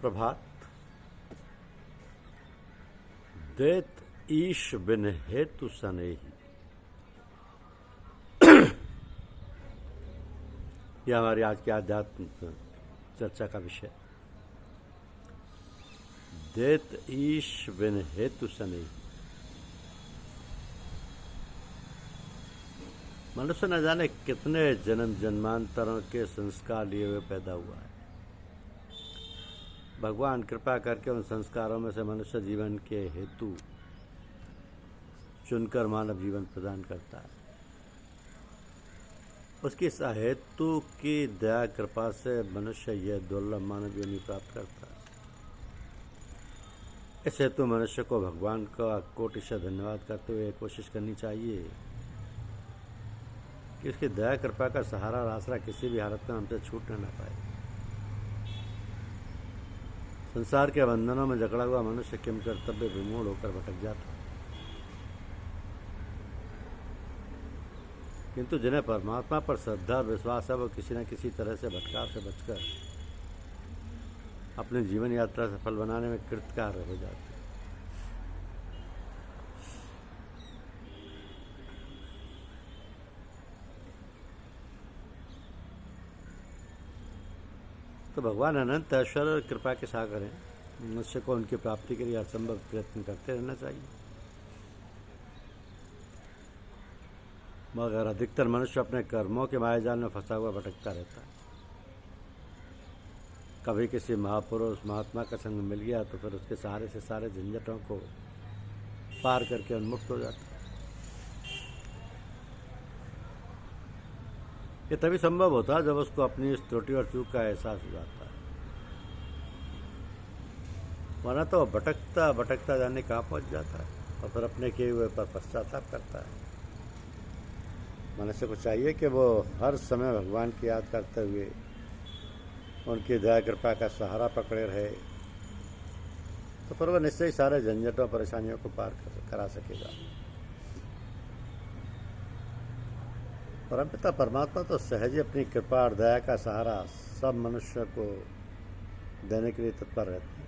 प्रभात। देत ईश बिन हेतु सनेही, यह हमारी आज की आध्यात्म चर्चा का विषय। देत ईश बिन हेतु सनेही। मनुष्य न जाने कितने जन्म जन्मांतरों के संस्कार लिए हुए पैदा हुआ है। भगवान कृपा करके उन संस्कारों में से मनुष्य जीवन के हेतु चुनकर मानव जीवन प्रदान करता है। उसकी हेतु की दया कृपा से मनुष्य यह दुर्लभ मानव योनि प्राप्त करता है। इस हेतु मनुष्य को भगवान का कोटिशः धन्यवाद करते हुए कोशिश करनी चाहिए कि उसकी दया कृपा का सहारा और आसरा किसी भी हालत में हमसे छूटने न पाए। संसार के बंधनों में जकड़ा हुआ मनुष्य किम कर्तव्य विमूढ़ होकर भटक जाता है, किंतु जिन्हें परमात्मा पर श्रद्धा और विश्वास है वो किसी न किसी तरह से भटकाव से बचकर अपनी जीवन यात्रा सफल बनाने में कृतकार्य हो जाते हैं। तो भगवान अनंत ऐश्वर्य और कृपा के सागर हैं। मनुष्य को उनकी प्राप्ति के लिए असंभव प्रयत्न करते रहना चाहिए, मगर अधिकतर मनुष्य अपने कर्मों के मायाजाल में फंसा हुआ भटकता रहता है। कभी किसी महापुरुष महात्मा का संग मिल गया तो फिर उसके सहारे से सारे झंझटों को पार करके उन्मुक्त हो जाता है। ये तभी संभव होता है जब उसको अपनी इस त्रुटि और चूक का एहसास हो जाता है, वरना तो भटकता भटकता जाने कहाँ पहुँच जाता है और फिर अपने किए हुए पर पश्चाताप करता है। मनुष्य को चाहिए कि वो हर समय भगवान की याद करते हुए उनकी दया कृपा का सहारा पकड़े रहे, तो फिर वह निश्चय ही सारे झंझटों परेशानियों को पार करा सकेगा। परमपिता परमात्मा तो सहज ही अपनी कृपा और दया का सहारा सब मनुष्य को देने के लिए तत्पर रहते हैं।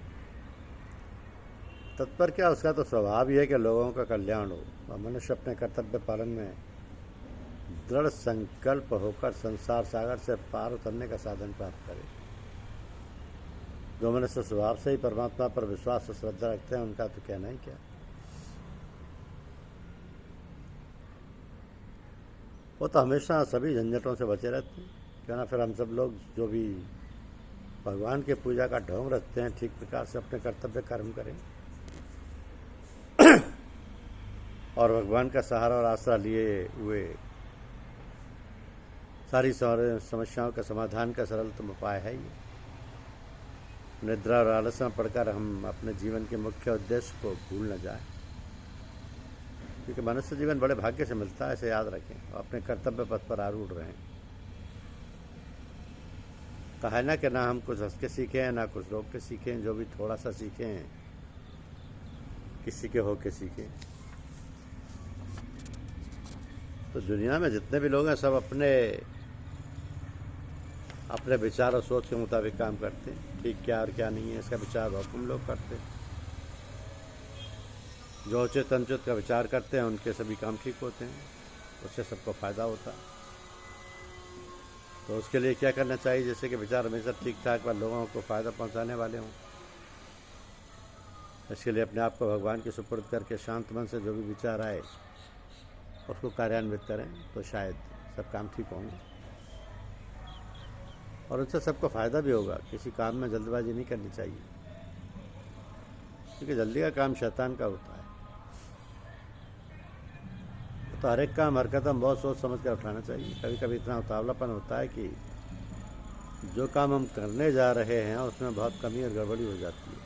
तत्पर क्या, उसका तो स्वभाव ही है कि लोगों का कल्याण हो और मनुष्य अपने कर्तव्य पालन में दृढ़ संकल्प होकर संसार सागर से पार उतरने का साधन प्राप्त करे। जो मनुष्य स्वभाव से ही परमात्मा पर विश्वास और श्रद्धा रखते हैं उनका तो कहना ही क्या। वो तो हमेशा सभी झंझटों से बचे रहते हैं। क्यों ना फिर हम सब लोग जो भी भगवान के पूजा का ढोंग रखते हैं ठीक प्रकार से अपने कर्तव्य कर्म करें और भगवान का सहारा और आसरा लिए हुए सारी समस्याओं का समाधान का सरलतम उपाय है ये। निद्रा और आलस्य में पढ़कर हम अपने जीवन के मुख्य उद्देश्य को भूल न जाएं, क्योंकि मनुष्य जीवन बड़े भाग्य से मिलता है, इसे याद रखें और अपने कर्तव्य पथ पर आरूढ़ रहें। कहा है ना कि ना हम कुछ हंस के सीखे हैं ना कुछ रोक के सीखे हैं, जो भी थोड़ा सा सीखे हैं किसी के हो के सीखे। तो दुनिया में जितने भी लोग हैं सब अपने अपने विचार और सोच के मुताबिक काम करते हैं। ठीक क्या और क्या नहीं है इसका विचार बहुत कम लोग करते हैं। जो उचित अनुचित का विचार करते हैं उनके सभी काम ठीक होते हैं, उससे सबको फायदा होता है। तो उसके लिए क्या करना चाहिए, जैसे कि विचार हमेशा ठीक ठाक व लोगों को फ़ायदा पहुंचाने वाले हों। इसके लिए अपने आप को भगवान के सुपुर्द करके शांत मन से जो भी विचार आए उसको कार्यान्वित करें तो शायद सब काम ठीक होंगे और उससे सबको फ़ायदा भी होगा। किसी काम में जल्दबाजी नहीं करनी चाहिए, क्योंकि जल्दी का काम शैतान का होता है। तो हर एक काम हर कदम बहुत सोच समझ कर उठाना चाहिए। कभी कभी इतना उतावलापन होता है कि जो काम हम करने जा रहे हैं उसमें बहुत कमी और गड़बड़ी हो जाती है।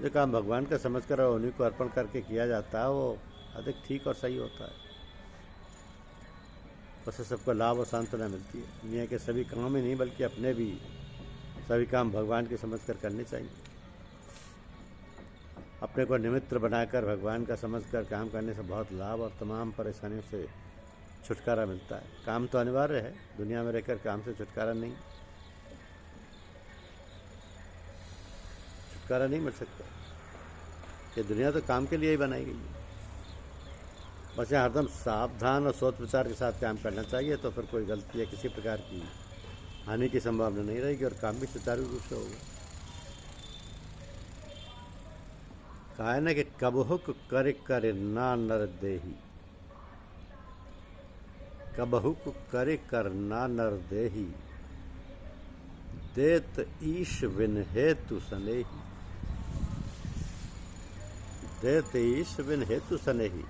जो काम भगवान का समझ कर और उन्हीं को अर्पण करके किया जाता है वो अधिक ठीक और सही होता है। उससे सबको लाभ और सांत्वना मिलती है। दुनिया के सभी काम ही नहीं बल्कि अपने भी सभी काम भगवान के समझ कर करने चाहिए। अपने को निमित्त बनाकर भगवान का समझकर काम करने से बहुत लाभ और तमाम परेशानियों से छुटकारा मिलता है। काम तो अनिवार्य है, दुनिया में रहकर काम से छुटकारा नहीं। छुटकारा नहीं मिल सकता। ये दुनिया तो काम के लिए ही बनाई गई है। बस यहाँ हरदम सावधान और सोच विचार के साथ काम करना चाहिए, तो फिर कोई गलती या किसी प्रकार की हानि की संभावना नहीं रहेगी और काम भी सुचारू रूप से होगा। कहा है ना कि कबहुक कर कर ना नर देही, कबहुक कर कर ना नर देही, देत ईश विन हेतु सनेही, देत ईश विन हेतु सनेही।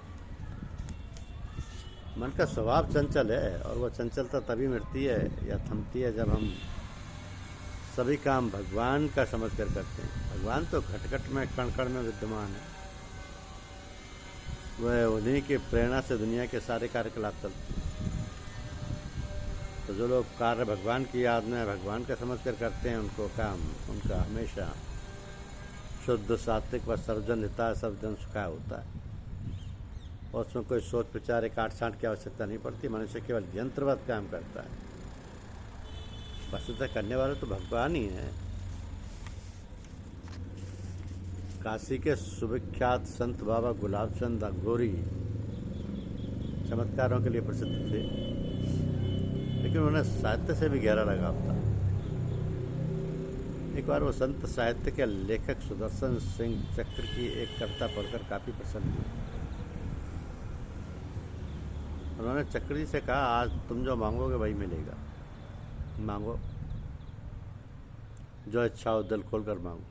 मन का स्वभाव चंचल है और वह चंचलता तभी मिटती है या थमती है जब हम सभी काम भगवान का समझ कर करते हैं। भगवान तो घट घट में कण कण में विद्यमान है। वह उन्हीं की प्रेरणा से दुनिया के सारे कार्यकलाप चलते हैं। तो जो लोग कार्य भगवान की याद में भगवान का समझ कर करते हैं, उनको काम उनका हमेशा शुद्ध सात्विक व सर्वजन हिताय सर्वजन सुखाय होता है। और उसमें कोई सोच विचार काट छांट की आवश्यकता नहीं पड़ती। मनुष्य केवल यंत्रवत काम करता है। वस्तुतः करने वाले तो भगवान ही हैं। काशी के सुविख्यात संत बाबा गुलाब चंद अघोरी चमत्कारों के लिए प्रसिद्ध थे, लेकिन उन्हें साहित्य से भी गहरा लगाव था। एक बार वो संत साहित्य के लेखक सुदर्शन सिंह चक्र की एक कविता पढ़कर काफी प्रसन्न हुए। उन्होंने चक्र जी से कहा, आज तुम जो मांगोगे वही मिलेगा, मांगो, जो इच्छा हो दिल खोल कर मांगो।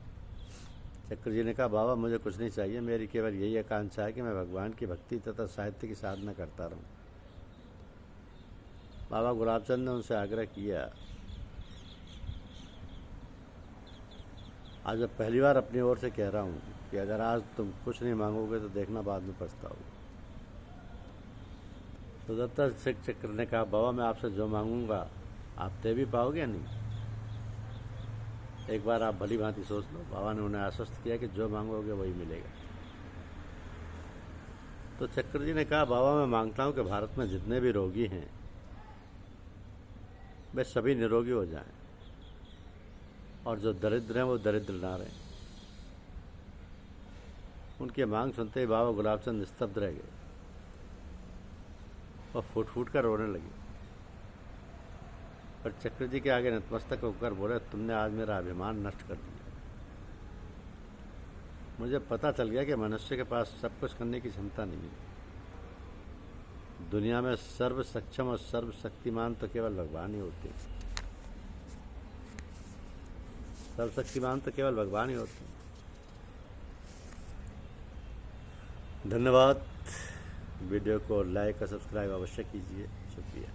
चक्र जी ने कहा, बाबा मुझे कुछ नहीं चाहिए, मेरी केवल यही आकांक्षा है कि मैं भगवान की भक्ति तथा साहित्य की साधना करता रहूं। बाबा गुलाबचंद ने उनसे आग्रह किया, आज मैं पहली बार अपनी ओर से कह रहा हूं कि अगर आज तुम कुछ नहीं मांगोगे तो देखना बाद में पछताओगे। सुदर्शन सिंह चक्र ने कहा, बाबा मैं आपसे जो मांगूंगा आप दे भी पाओगे या नहीं? एक बार आप भली भांति सोच लो। बाबा ने उन्हें आश्वस्त किया कि जो मांगोगे वही मिलेगा। तो चक्र जी ने कहा, बाबा मैं मांगता हूं कि भारत में जितने भी रोगी हैं वे सभी निरोगी हो जाएं, और जो दरिद्र हैं वो दरिद्र ना रहें। उनकी मांग सुनते ही बाबा गुलाबचंद निस्तब्ध रह गए और फूट फूट कर रोने लगे। पर चक्र जी के आगे नतमस्तक होकर बोले, तुमने आज मेरा अभिमान नष्ट कर दिया। मुझे पता चल गया कि मनुष्य के पास सब कुछ करने की क्षमता नहीं है। दुनिया में सर्व सक्षम और सर्व शक्तिमान तो केवल भगवान ही होते हैं। सर्वशक्तिमान तो केवल भगवान ही होते हैं। धन्यवाद। वीडियो को लाइक और सब्सक्राइब अवश्य कीजिए। शुक्रिया।